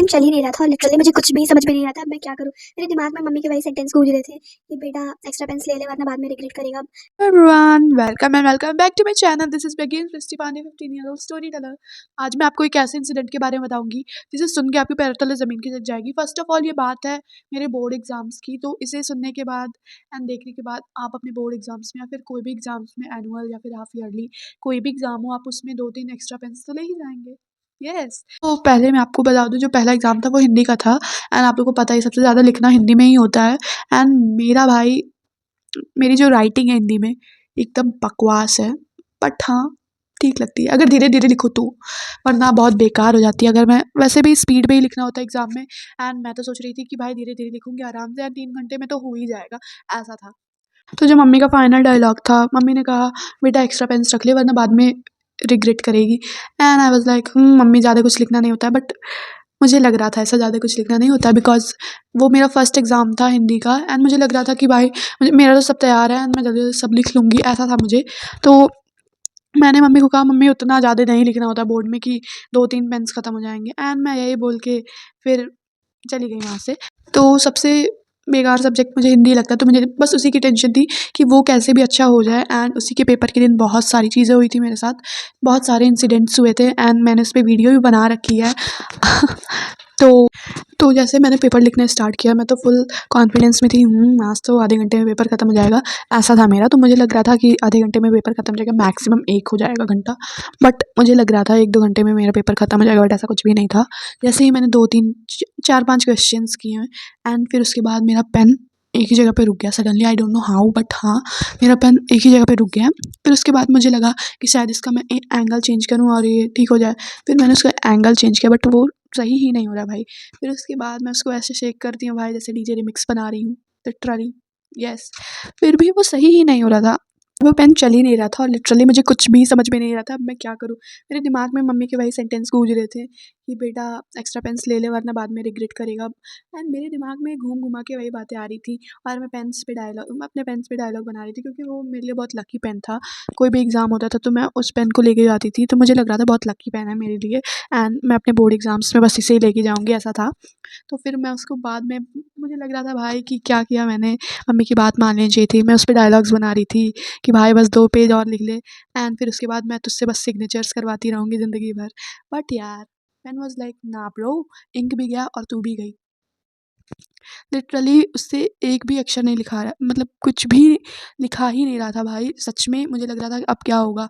Pen चल ही नहीं रहा था और लिटरली मुझे कुछ भी समझ में नहीं आता अब मैं क्या करूँ। मेरे दिमाग में मम्मी के वही सेंटेंस गूंज रहे थे कि बेटा एक्स्ट्रा पेन्स ले ले वरना बाद में रिग्रेट करेगा। Everyone, welcome and welcome back to my channel. This is Begin Christy Pandey, 15-year-old storyteller. आज मैं आपको एक ऐसे इंसिडेंट के बारे में बताऊंगी जिसे सुन के आपकी पैरों तले ज़मीन खिसक जाएगी। फर्स्ट ऑफ ऑल ये बात है मेरे बोर्ड एग्जाम्स की, तो इसे सुनने के बाद एंड देखने के बाद आप अपने बोर्ड एग्जाम्स में या फिर कोई भी एग्जाम्स में, एनुअल या फिर हाफ ईयरली कोई भी एग्जाम हो, आप उसमें 2-3 एक्स्ट्रा पेन्स तो ले ही जाएंगे। यस तो पहले मैं आपको बता दूं, जो पहला एग्जाम था वो हिंदी का था एंड आप लोगों को पता ही सबसे ज़्यादा लिखना हिंदी में ही होता है। एंड मेरा भाई, मेरी जो राइटिंग है हिंदी में एकदम बकवास है, बट हाँ ठीक लगती है अगर धीरे धीरे लिखो तो, वरना बहुत बेकार हो जाती है। अगर मैं वैसे भी स्पीड में ही लिखना होता है एग्जाम में, एंड मैं तो सोच रही थी कि भाई धीरे धीरे लिखूंगी आराम से, 3 घंटे में तो हो ही जाएगा, ऐसा था। तो जो मम्मी का फाइनल डायलॉग था, मम्मी ने कहा बेटा एक्स्ट्रा पेन्स रख ले वरना बाद में रिग्रेट करेगी। And I was like mummy ज़्यादा कुछ लिखना नहीं होता है, बट मुझे लग रहा था ऐसा ज़्यादा कुछ लिखना नहीं होता, बिकॉज़ वो मेरा फर्स्ट एग्ज़ाम था हिंदी का एंड मुझे लग रहा था कि भाई मुझे, मेरा तो सब तैयार है एंड मैं जल्दी से सब लिख लूँगी, ऐसा था मुझे। तो मैंने मम्मी को कहा मम्मी उतना ज़्यादा नहीं लिखना होता बोर्ड में कि 2-3 पेन्स ख़त्म हो जाएँगे, एंड मैं यही बोल के फिर चली गई वहाँ से। तो सबसे बेकार सब्जेक्ट मुझे हिंदी लगता है, तो मुझे बस उसी की टेंशन थी कि वो कैसे भी अच्छा हो जाए। एंड उसी के पेपर के दिन बहुत सारी चीज़ें हुई थी मेरे साथ, बहुत सारे इंसिडेंट्स हुए थे एंड मैंने उस पे वीडियो भी बना रखी है। तो तो जैसे मैंने पेपर लिखना स्टार्ट किया, मैं तो फुल कॉन्फिडेंस में थी, आज तो आधे घंटे में पेपर ख़त्म हो जाएगा, ऐसा था मेरा। तो मुझे लग रहा था कि आधे घंटे में पेपर ख़त्म हो जाएगा, मैक्सिमम 1 हो जाएगा घंटा, बट मुझे लग रहा था 1-2 घंटे में मेरा पेपर ख़त्म हो जाएगा, बट ऐसा कुछ भी नहीं था। जैसे ही मैंने 2-3 4-5 क्वेश्चंस किए हैं एंड फिर उसके बाद मेरा पेन एक ही जगह पे रुक गया suddenly, I don't know how, but हाँ मेरा पेन एक ही जगह पे रुक गया। फिर उसके बाद मुझे लगा कि शायद इसका मैं एंगल चेंज करूँ और ये ठीक हो जाए। फिर मैंने उसका एंगल चेंज किया, बट वो सही ही नहीं हो रहा भाई। फिर उसके बाद मैं उसको ऐसे शेक करती हूँ भाई जैसे डीजे रिमिक्स बना रही हूँ, लिटरली। यस, फिर भी वो सही ही नहीं हो रहा था, वो पेन चल ही नहीं रहा था और लिटरली मुझे कुछ भी समझ में नहीं आ रहा था अब मैं क्या करूँ। मेरे दिमाग में मम्मी के वही सेंटेंस गूंज रहे थे कि बेटा एक्स्ट्रा पेन्स ले ले वरना बाद में रिग्रेट करेगा। एंड मेरे दिमाग में घूम घुमा के वही बातें आ रही थी और मैं अपने पेन्स पे डायलॉग बना रही थी, क्योंकि वो मेरे लिए बहुत लकी पेन था। कोई भी एग्ज़ाम होता था तो मैं उस पेन को लेके जाती थी, तो मुझे लग रहा था बहुत लकी पेन है मेरे लिए एंड मैं अपने बोर्ड एग्ज़ाम्स में बस इसे ही लेके जाऊँगी, ऐसा था। तो फिर मैं उसको बाद में, मुझे लग रहा था भाई कि क्या किया मैंने, मम्मी की बात मान लेनी चाहिए थी। मैं उस पे डायलॉग्स बना रही थी कि भाई बस 2 पेज और लिख ले एंड फिर उसके बाद मैं तुझसे बस सिग्नेचर्स करवाती रहूँगी ज़िंदगी भर। बट यार मैन वाज़ लाइक ना ब्रो, इंक भी गया और तू भी गई। लिटरली उससे एक भी अक्षर नहीं लिखा रहा, मतलब कुछ भी लिखा ही नहीं रहा था भाई, सच में मुझे लग रहा था कि अब क्या होगा।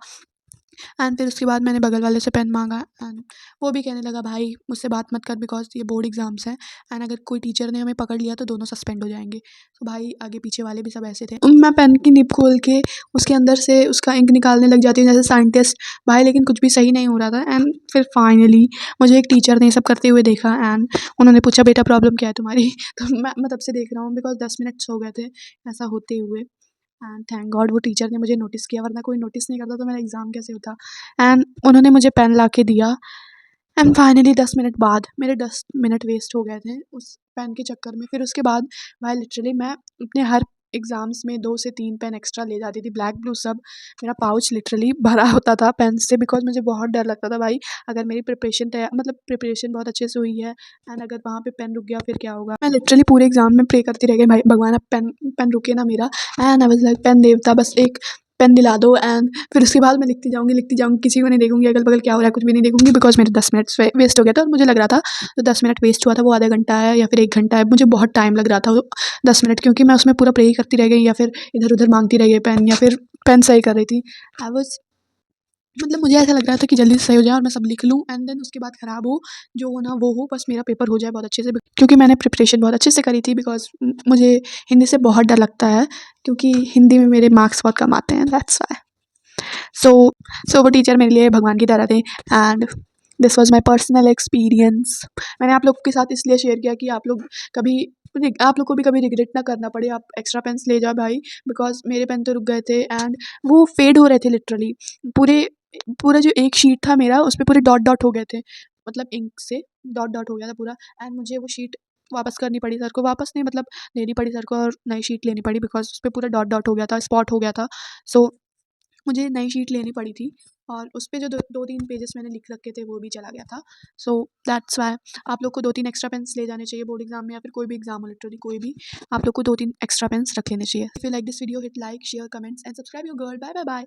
एंड फिर उसके बाद मैंने बगल वाले से पेन माँगा एंड वो भी कहने लगा भाई मुझसे बात मत कर, बिकॉज़ ये बोर्ड एग्ज़ाम्स हैं एंड अगर कोई टीचर ने हमें पकड़ लिया तो दोनों सस्पेंड हो जाएँगे। तो भाई आगे पीछे वाले भी सब ऐसे थे। मैं पेन की निब खोल के उसके अंदर से उसका इंक निकालने लग जाती हूँ जैसे साइंटिस्ट भाई, लेकिन कुछ भी सही नहीं हो रहा था। एंड फिर फाइनली मुझे एक टीचर ने ये सब करते हुए देखा एंड उन्होंने पूछा बेटा प्रॉब्लम क्या है तुम्हारी? तो मैं तब से देख रहा हूँ, बिकॉज़ 10 मिनट्स हो गए थे ऐसा होते हुए। एंड थैंक गॉड वो टीचर ने मुझे नोटिस किया, वरना कोई नोटिस नहीं करता तो मेरा एग्ज़ाम कैसे होता। एंड उन्होंने मुझे पेन ला के दिया एंड फाइनली 10 मिनट बाद मेरे 10 मिनट वेस्ट हो गए थे उस पेन के चक्कर में। फिर उसके बाद भाई लिटरली मैं अपने हर एग्ज़ाम्स में 2 से 3 पेन एक्स्ट्रा ले जाती थी, ब्लैक ब्लू सब। मेरा पाउच लिटरली भरा होता था पेन से, बिकॉज़ मुझे बहुत डर लगता था भाई, अगर मेरी प्रिपरेशन बहुत अच्छे से हुई है एंड अगर वहाँ पे पेन रुक गया फिर क्या होगा। मैं लिटरली पूरे एग्ज़ाम में प्रे करती रह गई भाई भगवान अब पेन पेन रुके ना मेरा। And I was like pen देवता बस एक पेन दिला दो। एंड फिर उसके बाद मैं लिखती जाऊँगी, किसी को नहीं देखूँगी अगल-बगल क्या हो रहा है, कुछ भी नहीं देखूँगी, बिकॉज़ मेरे 10 मिनट्स वेस्ट हो गया था और मुझे लग रहा था जो 10 मिनट वेस्ट हुआ था वो आधा घंटा है या फिर 1 घंटा है। मुझे बहुत टाइम लग रहा था वो 10 मिनट, क्योंकि मैं उसमें पूरा प्रे ही करती रह गई या फिर इधर-उधर माँगती रह गई पेन, या फिर पेन सही कर रही थी। आई वाज़, मतलब मुझे ऐसा लग रहा था कि जल्दी से सही हो जाए और मैं सब लिख लूँ एंड देन उसके बाद ख़राब हो, जो होना वो हो, बस मेरा पेपर हो जाए बहुत अच्छे से। क्योंकि मैंने प्रिपरेशन बहुत अच्छे से करी थी, बिकॉज़ मुझे हिंदी से बहुत डर लगता है, क्योंकि हिंदी में मेरे मार्क्स बहुत कम आते हैं, दैट्स व्हाई। सो वो टीचर मेरे लिए भगवान की तरह थे and this was my personal experience. मैंने आप लोगों के साथ इसलिए शेयर किया कि कभी आप लोग को भी कभी रिग्रेट ना करना पड़े, आप एक्स्ट्रा पेन्स ले जाओ भाई, बिकॉज़ मेरे पेन तो रुक गए थे एंड वो फेड हो रहे थे लिटरली। पूरे पूरा जो एक शीट था मेरा उसपे पूरे डॉट डॉट हो गए थे, मतलब इंक से डॉट डॉट हो गया था पूरा। एंड मुझे वो शीट वापस करनी पड़ी सर को, वापस नहीं मतलब देनी पड़ी सर को और नई शीट लेनी पड़ी, बिकॉज़ उसपे पूरा डॉट डॉट हो गया था, स्पॉट हो गया था। सो मुझे नई शीट लेनी पड़ी थी और उस पे जो 2-3 पेजेस मैंने लिख रखे थे वो भी चला गया था। सो दैट्स व्हाई आप लोग को 2-3 एक्स्ट्रा पेन्स ले जाने चाहिए बोर्ड एग्ज़ाम में या फिर कोई भी एग्ज़ाम हो, लिटरली कोई भी, आप लोग को 2-3 एक्स्ट्रा पेन्स रख लेने चाहिए। If you like this video hit like, share, comments and subscribe your girl. Bye, bye, bye.